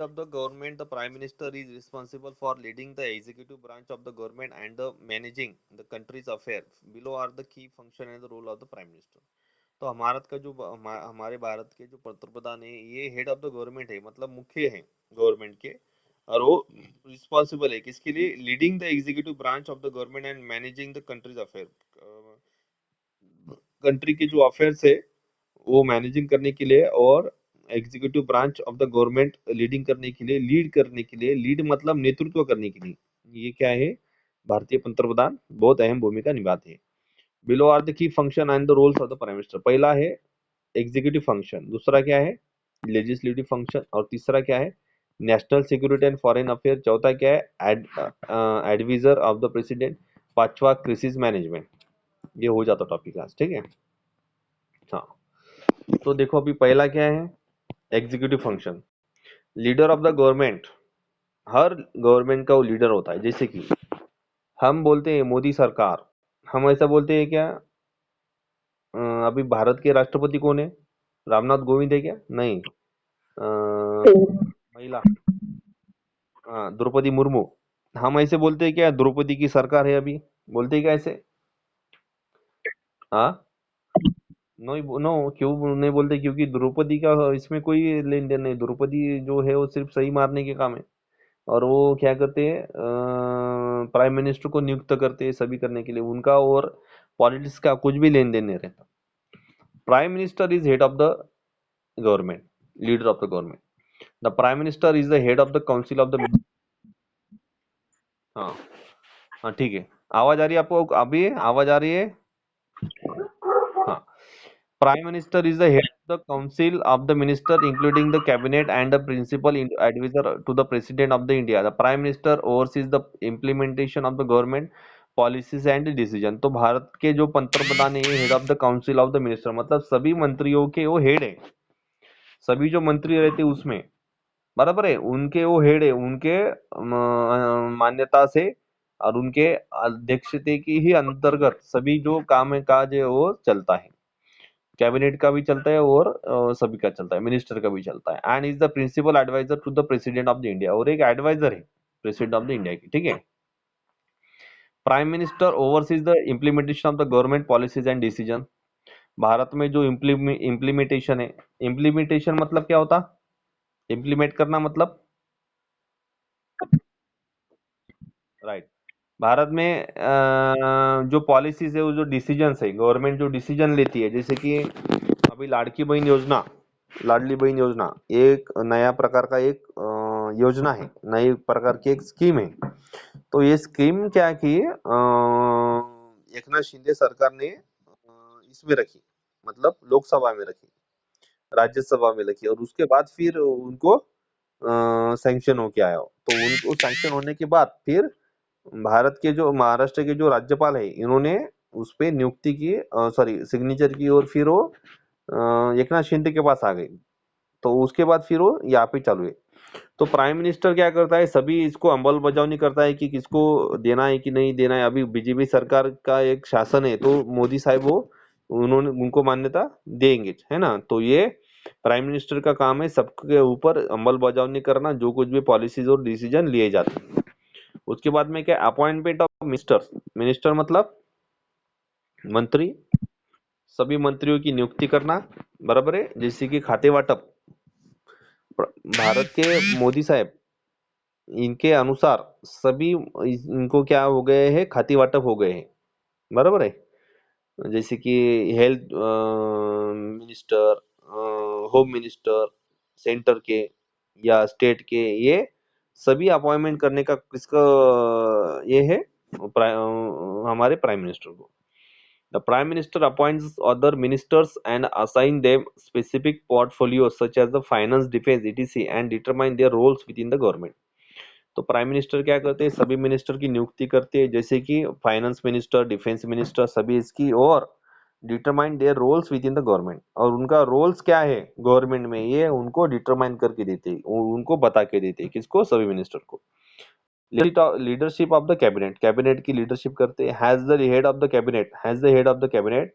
of the government, the prime minister is responsible for leading the executive branch of the government and the managing the country's affairs. Below are the key function and the role of the prime minister. तो हमारे भारत के जो पंतप्रधान है ये head of the government है, मतलब मुख्य है गवर्नमेंट के। और वो रिस्पॉन्सिबल है किसके लिए? Leading the executive branch of the government and managing the countries affair. Country के जो अफेयर्स है वो मैनेजिंग करने के लिए, और executive branch of the government leading करने के लिए, लीड करने के लिए, लीड मतलब नेतृत्व करने के लिए, ये क्या है? भारतीय पंतप्रधान बहुत अहम भूमिका निभाते हैं। Below are the key function and the roles of the prime minister. पहला है एग्जीक्यूटिव फंक्शन, दूसरा क्या है? लेजिस्लेटिव फंक्शन, और तीसरा क्या है? National security and foreign affair. चौथा क्या है? Adviser of the president. पांचवा क्रिसिस मैनेजमेंट। ये हो जाता टॉपिक आज, ठीक है। हाँ, तो देखो अभी पहला क्या है? Executive function. Leader of the government, her government का वो लीडर होता है। जैसे कि हम बोलते हैं मोदी सरकार, हम ऐसा बोलते हैं क्या? अभी भारत के राष्ट्रपति कौन है? रामनाथ कोविंद है क्या? नहीं। महिला, द्रौपदी मुर्मू। हम ऐसे बोलते हैं क्या? द्रौपदी की सरकार है अभी, बोलते हैं क्या ऐसे? हाँ, नो नो, क्यों नहीं बोलते? क्योंकि द्रौपदी का इसमें कोई लेन देन नहीं। द्रौपदी जो है वो सिर्फ सही मारने के काम है, और वो क्या करते हैं? प्राइम मिनिस्टर को नियुक्त करते हैं सभी करने के लिए उनका, और पॉलिटिक्स का कुछ भी लेन देन नहीं रहता। Prime minister is head of the government, leader of the government. The prime minister is the head of the council of the. हाँ, हाँ, ठीक है। आवाज आ रही है आपको? अभी आवाज आ रही है? हाँ। Prime Minister is the head of the Council of the Minister, including the cabinet and the principal advisor to the President of the India. The Prime Minister oversees the implementation of the government policies and decision. तो भारत के जो पंतप्रधान है ये head of the council of the minister, मतलब सभी मंत्रियों के वो हेड है। सभी जो मंत्री रहते हैं उसमें, बराबर है, उनके वो हेड है, उनके मान्यता से और उनके अध्यक्षते की ही अंतर्गत सभी जो काम काज है वो चलता है। कैबिनेट का भी चलता है और सभी का चलता है, मिनिस्टर का भी चलता है। And is the principal adviser to the president of the India, और एक एडवाइजर है प्रेसिडेंट ऑफ द इंडिया की, ठीक है। Prime minister overseas the implementation of the government policies and decision. Bharat में जो इम्प्लीमेंटेशन है, इम्प्लीमेंटेशन मतलब क्या होता? इम्प्लीमेंट करना मतलब, राइट। भारत में जो पॉलिसीज है, वो जो डिसीजन है, गवर्नमेंट जो डिसीजन लेती है, जैसे कि अभी लाड़की बहन योजना, लाडली बहन योजना एक नया प्रकार का एक योजना है, नई प्रकार की एक स्कीम है। तो ये स्कीम क्या की एकनाथ शिंदे सरकार ने इसमें रखी, मतलब लोकसभा में रखी, राज्यसभा में रखी, और उसके बाद फिर उनको सैंक्शन होके आया। तो उनको सैंक्शन होने के बाद फिर भारत के जो महाराष्ट्र के जो राज्यपाल है, इन्होंने उस पे नियुक्ति की, सॉरी सिग्नेचर की, और फिर वो एकनाथ शिंदे के पास आ गई। तो उसके बाद फिर वो यहाँ पे चालू है। तो प्राइम मिनिस्टर क्या करता है? सभी इसको अंमलबजावनी करता है कि किसको देना है कि नहीं देना है। अभी बीजेपी सरकार का एक शासन है, तो मोदी साहब वो उन्होंने उनको मान्यता देंगे, है ना। तो ये प्राइम मिनिस्टर का काम है सबके ऊपर अंमलबजावनी करना, जो कुछ भी पॉलिसीज और डिसीजन लिए जाते हैं। उसके बाद में क्या? Appointment of minister. मिनिस्टर मतलब मंत्री, सभी मंत्रियों की नियुक्ति करना, बराबर है। जैसे कि खाते वाटप, भारत के मोदी साहब, इनके अनुसार सभी इनको क्या हो गए हैं? खाती वाटप हो गए हैं, बराबर है। जैसे कि health minister, home minister, centre के या स्टेट के, ये सभी अपॉइंटमेंट करने का किसका ये है? हमारे प्राइम मिनिस्टर को। The Prime Minister appoints other ministers and assign them specific portfolios such as the finance, defense, etc. and determine their roles within the government. तो प्राइम मिनिस्टर क्या करते हैं? सभी मिनिस्टर की नियुक्ति करते हैं, जैसे कि फाइनेंस मिनिस्टर, डिफेंस मिनिस्टर, सभी इसकी, और determine their roles within the government, और उनका रोल्स क्या है गवर्नमेंट में, ये उनको डिटरमाइन करके देते हैं, उनको बता के देते हैं, किसको? सभी मिनिस्टर को। Leadership of the cabinet, cabinet की लीडरशिप करते हैं। Has the head of the cabinet, has the head of the cabinet